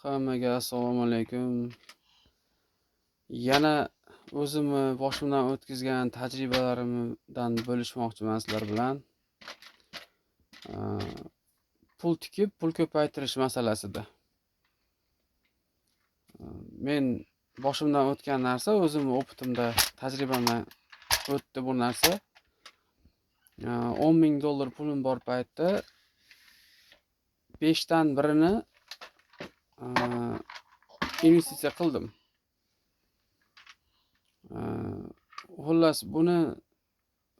Hammaga assalomu alaykum. Yana o'zimni boshimdan o'tkazgan tajribalarimdan bo'lishmoqchiman sizlar bilan. Pul tikib, pul ko'paytirish masalasida. Men boshimdan o'tgan narsa, o'zimni opitimda, tajribamdan o'tdi bu narsa. $10,000 pulim bor paytda 5 dan birini investitsiya qildim. Xullas buni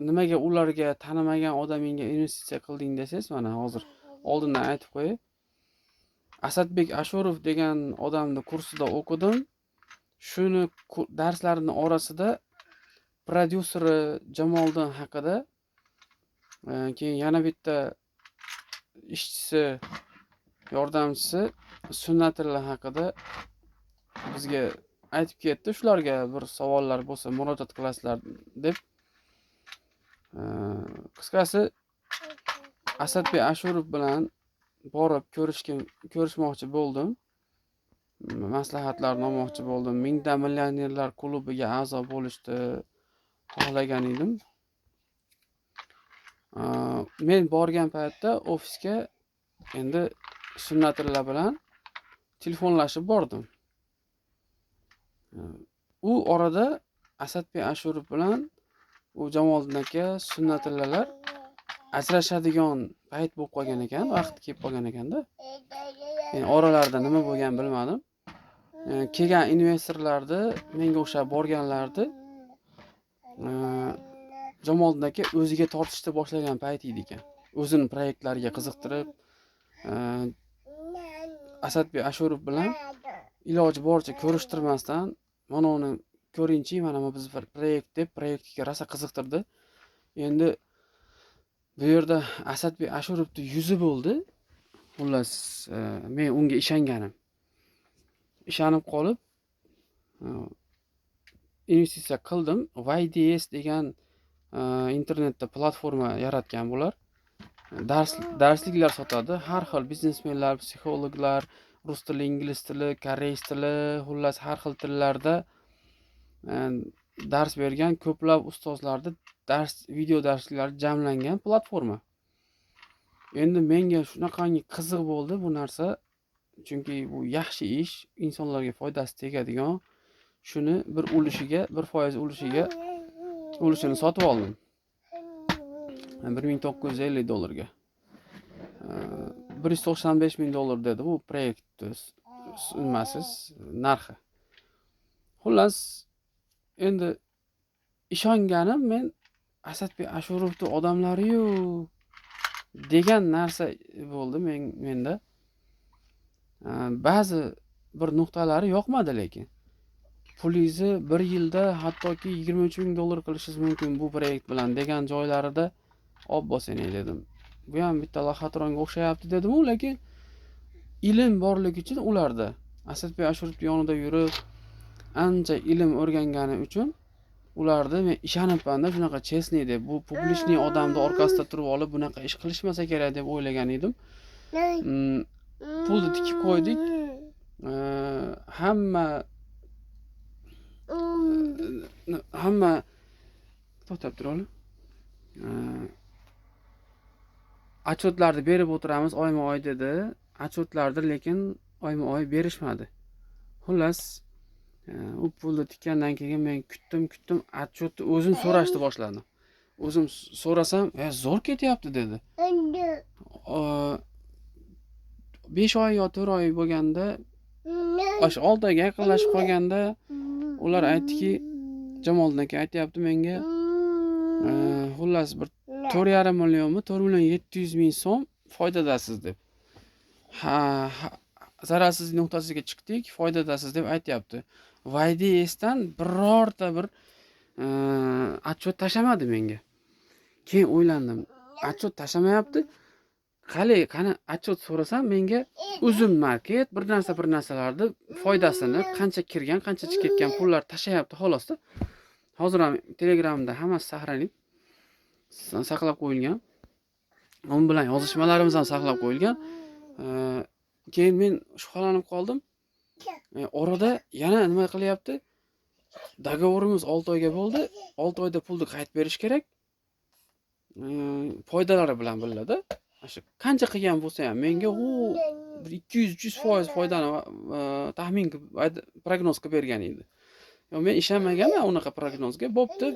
nimaga ularga tanimagan odamingga investitsiya qilding desangiz, mana hozir oldindan aytib qo'yay. Asadbek Ashurov degan odamni kursida o'qidim. Shuni darslarining orasida prodyuseri Jamoliddin haqida, keyin yana bitta ishchisi, yordamchisi Sunnatilla haqida bizga aytib ketdi. Shularga bir savollar bo'lsa murojaat qilasizlar deb. Qisqasi Asadbek Ashurov bilan borib ko'rishmoqchi bo'ldim. Maslahatlarni olmoqchi bo'ldim. Mingta millionerlar klubiga a'zo bo'lishni xohlagan edim. Men borgan paytda ofisga endi Sunnatilla bilan telefonlashib bordim. U orada Asadbek Ashurov bilan u Jamoliddin aka, Sunnatillalar ajrashadigan payt bo'lib qolgan ekan, vaqt kelib qolgan ekanda. Men oralarida nima bo'lgan bilmadim. Kelgan investorlarni menga o'xshab borganlarni Jamoliddin aka o'ziga tortishni boshlagan payt edi ekan. O'zining proyektlariga qiziqtirib, Asadbek Ashurov bilan iloji boricha ko'rishtirmasdan, mana uni ko'ringchi, mana bu biz proyekt deb proyektga rosa qiziqtirdi. Endi bu yerda Asadbek Ashurovning yuzi bo'ldi. Xullas, men unga ishonganim. Ishonib qolib, investitsiya qildim. YDS degan internetda platforma yaratgan bular. Darsliklar sotadi. Har xil biznesmenlar, psixologlar, rus tili, ingliz tili, koreys tili, xullas har xil tillarda dars bergan ko'plab ustozlarning video darsliklari jamlangan platforma. Endi menga shunaqangi qiziq bo'ldi bu narsa, chunki bu yaxshi ish, insonlarga foydasi tegadigan. Shuni bir ulushiga, 1% ulushini sotib oldim. $1,950 ga. $195,000 dedi bu proyekt nimasiz narxi. Xullas, endi ishonganim men Asadbek Ashurovning odamlari-yu degan narsa bo'ldi menda. Ba'zi bir nuqtalari yoqmadi, lekin pulingizni 1 yilda hattoki $23,000 qilishingiz mumkin bu proyekt bilan degan joylarida olib bo'lsang dedim. Bu ham bitta laxatronga o'xshayapti dedim, lekin ilm borligi uchun ularda Asadbek Ashurovning yonida yurib ancha ilm o'rgangani uchun ularda men ishonibman-da, shunaqa chestniy deb, bu publichniy odamni orqasida turib olib bunaqa ish qilishmasa kerak deb o'ylagan edim. Pulni tikib qo'ydik. Hamma to'xtab turadi. Отчетlarni berib o'tiramiz oyma-oy dedi. Отчетlarni lekin oyma-oy berishmadi. Xullas, u pulni tikkandan keyin men kutdim, отчетni o'zim so'rashni boshladim. O'zim so'rasam, zo'r ketyapti dedi. 5 oy yo 4 oy bo'lganda, 6 oyga yaqinlashib qolganda ular aytdiki, Jamoliddin aka aytayapti menga, xullas bir 4,5 millionmi, 4,700,000 so'm foydadasiz deb. Zararsiz nuqtasiga chiqdik, foydadasiz deb aytayapti. YDSdan birorta bir отчет tashamadi menga. Keyin o'ylandim, отчет tashamayapti. Qani отчет so'rasam menga uzun market bir narsalarni foydasini, qancha kirgan, qancha chiqayotgan pullar tashayapti xolos-da. Hozir ham Telegramda hammasi saqlanib qo'yilgan. Onun bilan yozishmalarimiz ham saqlab qo'yilgan. Keyin men shubhalanib qoldim. Orada yana nima qilyapti? Dogovorimiz 6 oyga bo'ldi. 6 oyda pulni qaytib berish kerak. Foydalari bilan birga-da. Shu qancha qilgan bo'lsa ham menga u 200-300% foydani taxmin qilib prognoz qilib bergan edi. Men ishonmaganman unaqa prognozga. Bo'pti.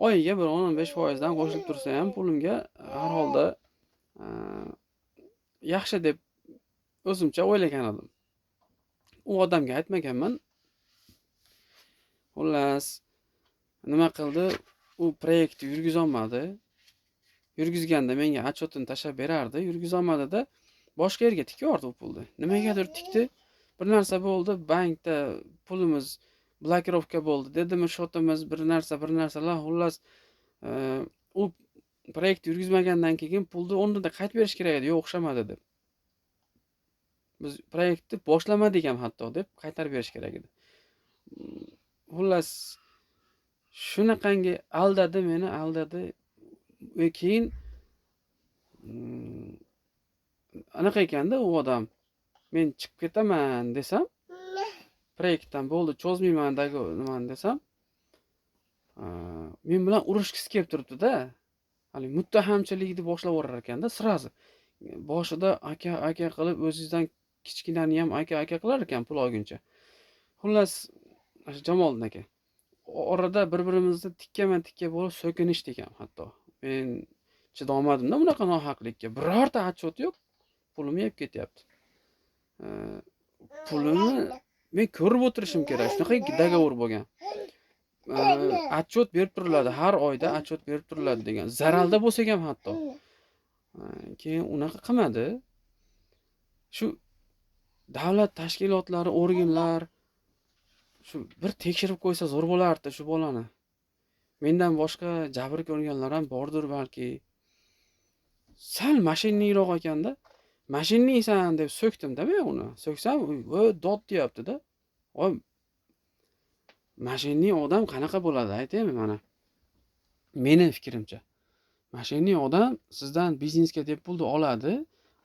Oyiga bir 15% dan qo'shilib tursa ham pulimga har holda yaxshi deb o'zimcha o'ylagan edim. U odamga aytmaganman. Xullas, nima qildi? U proyektni yurgizolmadi. Yurgizganda menga отчетini tashlab berardi. Yurgizolmadi-da boshqa yerga tikyordi u pulni. Nimagadir tikdi. Bir narsa bo'ldi, bankda pulimiz blokirovka bo'ldi. Dedimi, shotimiz bir narsalar, xullas, u proyekt yurgizmagandan keyin pulni o'rnida qaytib berish kerak edi. Yo'q, o'xshamadi deb. Biz proyektni boshlamadik ham hatto deb qaytarib berish kerak edi. Xullas, shunaqangi meni aldadi. Keyin anaqa ekanda u odam. Men chiqib ketaman desam, proyektdan bo'ldi, cho'zmayman nimani desam, men bilan urushgisi kelib turibdi-da. Hali muttahamchilikni boshlab yuborar ekanda, sirazi. Boshida aka qilib o'zingizdan kichkinani ham aka qilar ekan pul olguncha. Xullas, Jamoliddin aka. Orada bir-birimizni tikka bo'lib so'kinishdik ham hatto. Men chidolmadim-da bunaqa nohaqlikka. Birorta отчет yo'q. Pulimni yeb ketyapti. Pulimni men ko'rib o'tirishim kerak. Shunaqa dogovor bo'lgan. Отчет berib turiladi, har oyda отчет berib turiladi degan. Zaralda bo'lsak ham hatto. Keyin unaqa qilmadi. Shu davlat tashkilotlari, organlar shu bir tekshirib qo'ysa zo'r bo'lardi shu bolani. Mendan boshqa jabr ko'rganlar ham bordir balki. Sal mashinniroq ekanda, mashinniysan deb so'kdim-da men uni. So'ksam, dod deyapti-da. Voy, mashinniy odam qanaqa bo'ladi aytaymi mana. Meni fikrimcha. Mashinniy odam sizdan biznesga deb pulni oladi,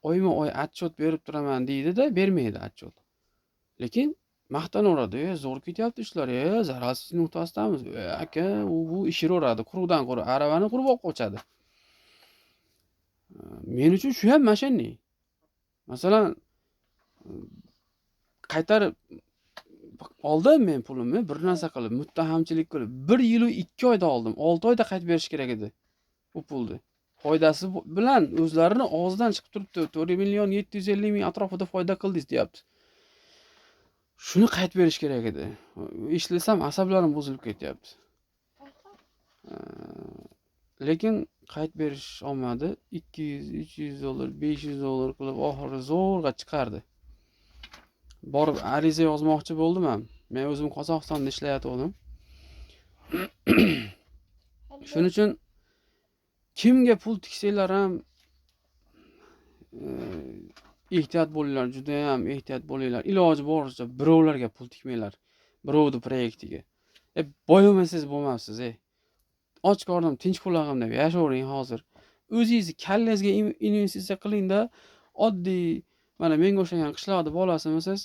oyma-oy отчет berib turaman deydi-da, bermaydi отчет. Lekin maqtanaveradi, zo'r ketyapti ishlar, zararsiz nuqtasidamiz. Aka, bu ishiraveradi, quruqdan quruq aravani qurib olib qochadi. Men uchun shu ham mashinniy. Masalan, qaytarib oldim men pulimni, bir narsa qilib, muttahamchilik qilib, 1 yil u 2 oyda oldim. 6 oyda qaytib berish kerak edi u pulni. Foydasi bilan o'zlarini og'zidan chiqib turibdi. 4.750.000 atrofida foyda qildingiz, deyapti. Shuni qaytib berish kerak edi. Ishlasam asablarim buzilib ketyapti. Lekin qaytib berish olmadi. 200, 300 dollar, 500 dollar qilib oxiri zo'rg'a chiqardi. Borib ariza yozmoqchi bo'ldim ham. Men o'zim Qozog'istonda ishlayotgandim. Shuning uchun kimga pul tiksanglar ham ehtiyot bo'linglar, juda ham ehtiyot bo'linglar. Iloji boricha birovlarga pul tikmanglar. Birovning proyektiga. Boyamasangiz bo'lmabsiz, och ko'rdim, tinch qulog'im deb yashavering hozir. O'zingizni kallangizga investitsiya qiling-da, oddiy mana menga o'xshagan qishloqda bolasimiz,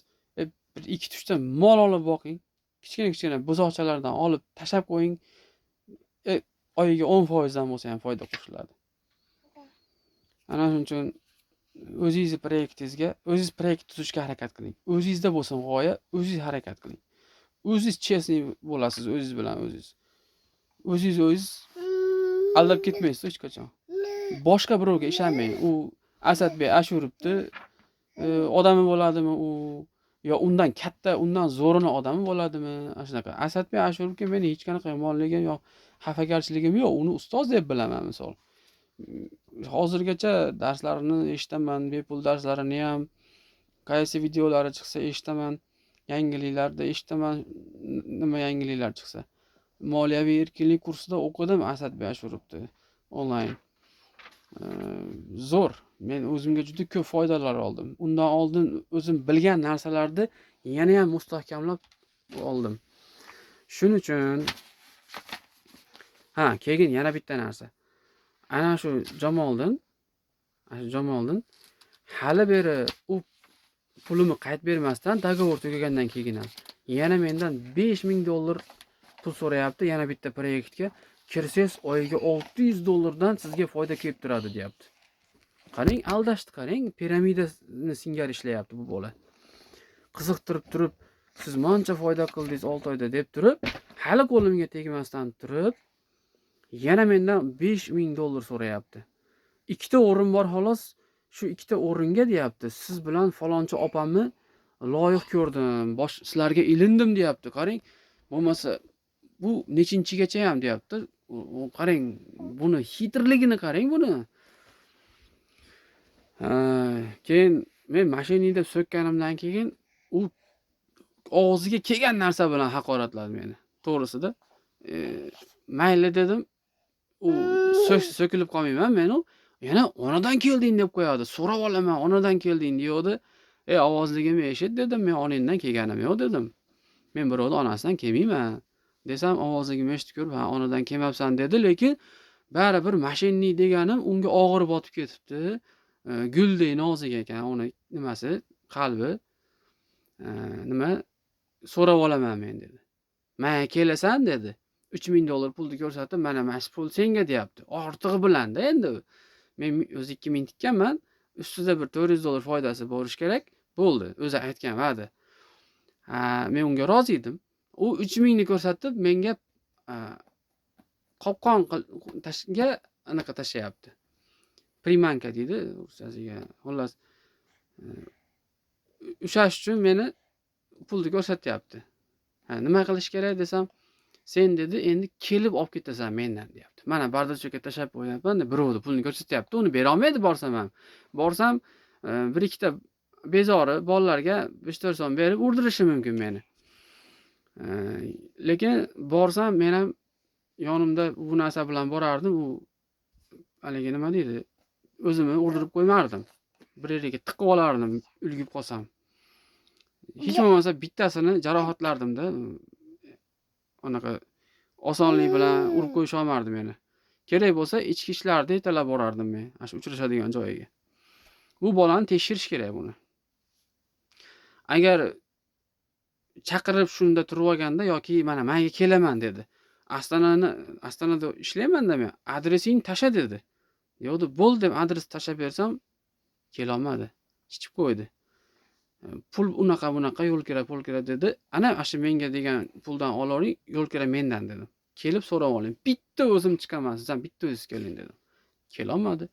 bir 2-3 ta mol olib boqing. Kichkina buzoqchalardan olib tashab qo'ying. Oyiga 10% dan bo'lsa ham foyda qo'shiladi. Ana shuning uchun o'zingiz proyektingizga, o'zingiz proyekt tuzishga harakat qiling. O'zingizda bo'lsin g'oya, o'zingiz harakat qiling. O'zingiz chestniy bo'lasiz o'zingiz bilan o'zingiz. O'zingiz aldab ketmaysiz hech qachon. Boshqa birovga ishonmang. U Asadbek ashuribdi. Odami bo'ladimi u? Yo undan katta, undan zo'rini odami bo'ladimi? Shunaqa. Asadbek ashuribga meni hech qanaqa yomonligim yo'q, xafagarchiligim yo'q. Uni ustoz deb bilaman misol. Hozirgacha darslarini eshitaman, bepul darslarini ham, qaysi videolari chiqsa eshitaman, yangiliklarda eshitaman, nima yangiliklar chiqsa. Moliyaviy erkinlik kursida o'qidim Asadbek ashuribdi onlayn. Zo'r. Men o'zimga juda ko'p foydalar oldim. Undan oldin o'zim bilgan narsalarni yana ham mustahkamlab oldim. Shuning uchun keyin yana bitta narsa. Ana shu Jamoliddin hali beri u pulimni qaytib bermasdan dogovor tugagandan keyin ham yana mendan $5000 pul so'rayapti, yana bitta proyektga kirsangiz oyiga $600 sizga foyda kelib turadi, deyapti. Qarang, aldashdi, qarang, piramidani singari ishlayapti bu bola. Qiziqtirib turib, siz mancha foyda qildingiz 6 oyda deb turib, hali qo'limga tegmasdan turib, yana mendan $5000 so'rayapti. Ikkita o'rin bor xolos, shu ikkita o'ringa deyapti, siz bilan falonchi opamni loyiq ko'rdim, sizlarga ilindim deyapti. Qarang, bo'lmasa bu nechinchigacha ham deyapti. Qarang, buni xitrligini qarang buni. Keyin men mashinani deb so'kkanimdan keyin u og'ziga kelgan narsa bilan haqoratladi meni. To'g'risida, mayli dedim. U so'kilib qolmayman men u. Yana onadan kelding deb qo'yadi. So'rab olaman, onadan kelding deyodi. Ovozligimni eshit dedim, men onangdan kelganim yo'q dedim. Men birovni onasidan kelmayman. Desam ovozligimni eshitib ko'rib, ha, onadan kelmabsan dedi, lekin baribir mashinni deganim unga og'ir botib ketibdi. Guldek nozik ekan uni nimasi, qalbi. Nima so'rab olaman men dedi. "Men kelasan" dedi. $3000 pulni ko'rsatib, "Mana shu pul senga" deyapti. Ortig'i bilan-da endi. Men o'zi 2000 tikkanman. Ustida bir $400 foydasi bo'lish kerak. Bo'ldi. O'zi aytgan va'da. Men unga rozi edim. U 3000 ni ko'rsatib menga qopqon tashga anaqa tashlayapti. Primanka deydi ruschasiga. Xullas, ushlash uchun meni pulni ko'rsatyapti. Nima qilish kerak desam, sen dedi, endi kelib olib ketasan mendan deyapti. Mana bardachokka tashab qo'yapman, birovni pulni ko'rsatyapti. Uni bera olmaydi borsam ham. Borsam bir ikkita bezori bolalarga 5-4 so'm berib urdirishi mumkin meni. Lekin borsam men ham yonimda bu narsa bilan borardim. U haligi nima deydi? O'zimni urdirib qo'ymardim. Bir yeriga tiqib olardim, ulgib qolsam. Hech bo'lmasa bittasini jarohatlardim-da. Anaqa osonlik bilan urib qo'yish olmardim meni. Kerak bo'lsa ichki ishlarni yetalab borardim men, shu uchrashadigan joyiga. Bu bolani tekshirish kerak buni. Agar chaqirib shunda turib olganda yoki mana menga kelaman dedi. Ostonada ishlayman-da men. Adresingni tasha dedi. Yo'q deb bo'l deb adres tashab bersam kela olmadi. Chichib qo'ydi. Pul unaqa bunaqa yo'l kerak dedi. Ana shu menga degan puldan olavering, yo'l kerak mendan dedim. Kelib so'rab oling. Bitta o'zim chiqaman, sizdan bitta o'zingiz keling dedim. Kela olmadi.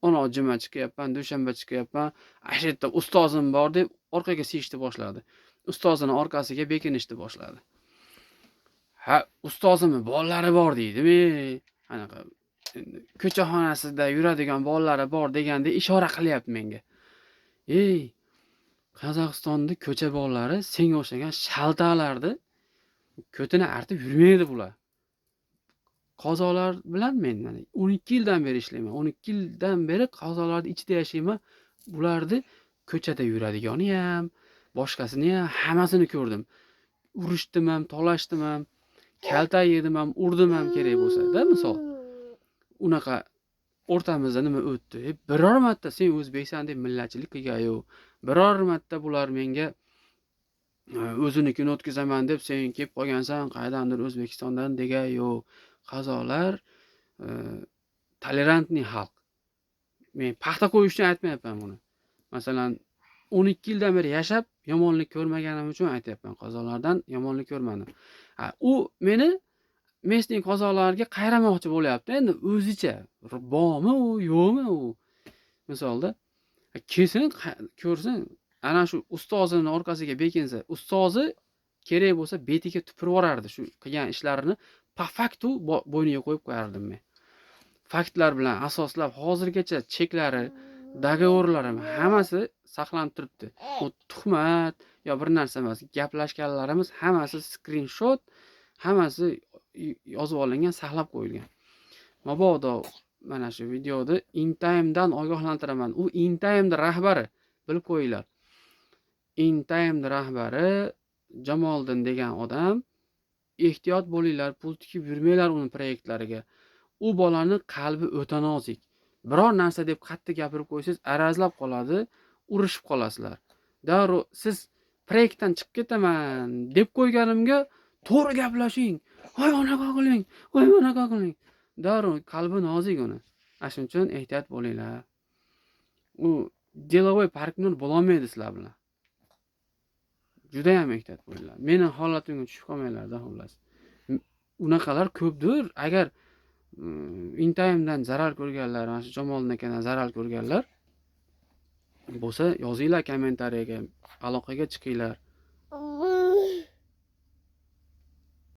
Ona juma chiqyapman, dushanba chiqyapman. Shu yerda ustozim bor deb orqaga siyishni boshladi. Ustozini orqasiga bekinishni boshladi. Ha, ustozimni bolalari bor deydimi? Anaqa ko'chaxonasida yuradigan bolalari bor deganda ishora qilyapti menga. Qozog'istonda ko'cha bolalari senga o'xshagan shaltaqlardi. Ko'tini artib yurmaydi bular. Qozoqlar bilan men 12 yildan beri ishlayman. 12 yildan beri qozoqlarning ichida yashayman. Bularni ko'chada yuradigani ham, boshqasini ham hammasini ko'rdim. Urishdim ham, tolashdim ham, kalta yedim ham, urdim ham kerak bo'lsa-da, misol. Unaqa o'rtamizda nima o'tdi? Biror marta sen o'zbeksan deb millatchilik qilgan yo'q. Biror marta bular menga o'zinikini o'tkazaman deb sen kelib qolgansan, qaydandir O'zbekistondan degan yo'q. Qozoqlar tolerantniy xalq. Men paxta qo'yish uchun aytmayapman buni. Masalan, 12 yildan beri yashab yomonlik ko'rmaganim uchun aytayapman. Qozoqlardan yomonlik ko'rmadim. U meni mesning qozoqlarga qayramoqchi bo'lyapti. Endi o'zicha bormi u, yo'qmi u? Misolda kelsin, ko'rsin, ana shu ustozini orqasiga bekinsa, ustozi kerak bo'lsa betiga tupurib yuborardi shu qilgan ishlarini. Faktu bo'yniga qo'yib qo'yardim men. Faktlar bilan asoslab hozirgacha cheklari, dogovorlarim hammasi saqlanib turibdi. U tuhmat yo bir narsa emas. Gaplashganlarimiz hammasi screenshot, hammasi yozib olingan, saqlab qo'yilgan. Mabodo mana shu videoda InTime'dan ogohlantiraman. U InTime'ning rahbari, bilib qo'yinglar. InTime'ning rahbari Jamoliddin degan odam. Ehtiyot bo'linglar, pul tikib yurmanglar uni proyektlariga. U bolaning qalbi o'ta nozik. Biror narsa deb qattiq gapirib qo'ysangiz arazlab qoladi, urishib qolasizlar. Darrov siz proyektdan chiqib ketaman deb qo'yganimga to'g'ri gaplashing. Voy anaqa qiling, voy bunaqa qiling. Darrov qalbi nozik uni. Shuning uchun ehtiyot bo'linglar. U delovoy partnyor bo'lolmaydi sizlar bilan. Juda ham ehtiyot bo'linglar. Meni holatimga tushib qolmanglar-da xullas. Unaqalar ko'pdir. Agar Intime'dan zarar ko'rganlar, mana shu Jamoliddin akadan zarar ko'rganlar bo'lsa, yozinglar kommentariyaga, aloqaga chiqinglar.